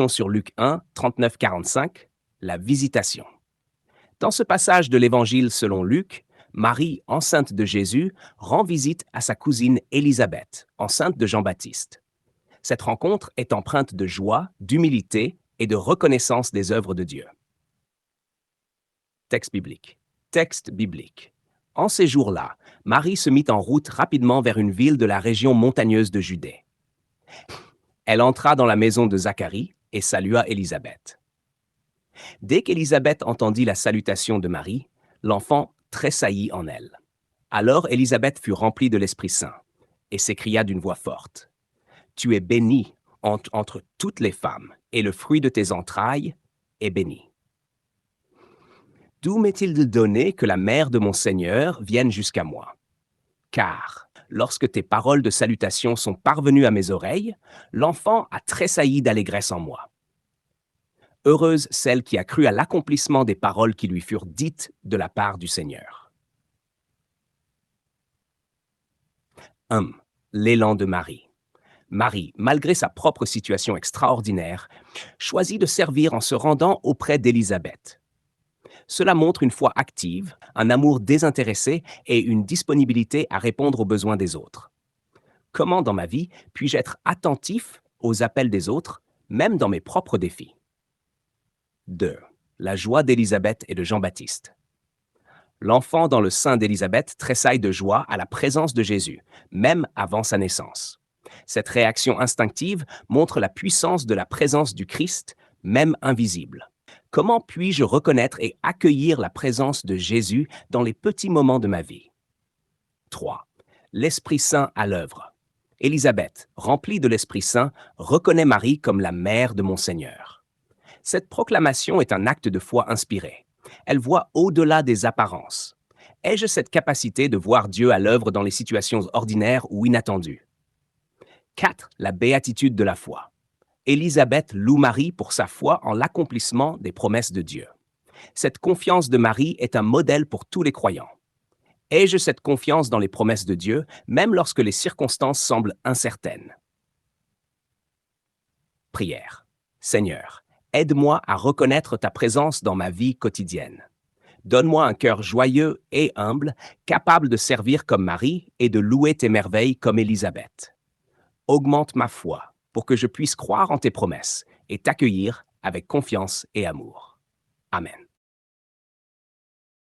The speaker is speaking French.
Sur Luc 1, 39-45, la visitation. Dans ce passage de l'Évangile selon Luc, Marie, enceinte de Jésus, rend visite à sa cousine Élisabeth, enceinte de Jean-Baptiste. Cette rencontre est empreinte de joie, d'humilité et de reconnaissance des œuvres de Dieu. Texte biblique. Texte biblique. En ces jours-là, Marie se mit en route rapidement vers une ville de la région montagneuse de Judée. Elle entra dans la maison de Zacharie et salua Élisabeth. Dès qu'Élisabeth entendit la salutation de Marie, l'enfant tressaillit en elle. Alors Élisabeth fut remplie de l'Esprit Saint et s'écria d'une voix forte: « Tu es bénie entre toutes les femmes, et le fruit de tes entrailles est béni. D'où m'est-il donné que la mère de mon Seigneur vienne jusqu'à moi? Car, lorsque tes paroles de salutation sont parvenues à mes oreilles, l'enfant a tressailli d'allégresse en moi. Heureuse celle qui a cru à l'accomplissement des paroles qui lui furent dites de la part du Seigneur. » L'élan de Marie. Marie, malgré sa propre situation extraordinaire, choisit de servir en se rendant auprès d'Élisabeth. Cela montre une foi active, un amour désintéressé et une disponibilité à répondre aux besoins des autres. Comment dans ma vie puis-je être attentif aux appels des autres, même dans mes propres défis? 2. La joie d'Élisabeth et de Jean-Baptiste. L'enfant dans le sein d'Élisabeth tressaille de joie à la présence de Jésus, même avant sa naissance. Cette réaction instinctive montre la puissance de la présence du Christ, même invisible. Comment puis-je reconnaître et accueillir la présence de Jésus dans les petits moments de ma vie? 3. L'Esprit Saint à l'œuvre. Élisabeth, remplie de l'Esprit Saint, reconnaît Marie comme la mère de mon Seigneur. Cette proclamation est un acte de foi inspiré. Elle voit au-delà des apparences. Ai-je cette capacité de voir Dieu à l'œuvre dans les situations ordinaires ou inattendues? 4. La béatitude de la foi. Élisabeth loue Marie pour sa foi en l'accomplissement des promesses de Dieu. Cette confiance de Marie est un modèle pour tous les croyants. Ai-je cette confiance dans les promesses de Dieu, même lorsque les circonstances semblent incertaines? Prière. Seigneur, aide-moi à reconnaître ta présence dans ma vie quotidienne. Donne-moi un cœur joyeux et humble, capable de servir comme Marie et de louer tes merveilles comme Élisabeth. Augmente ma foi pour que je puisse croire en tes promesses et t'accueillir avec confiance et amour. Amen.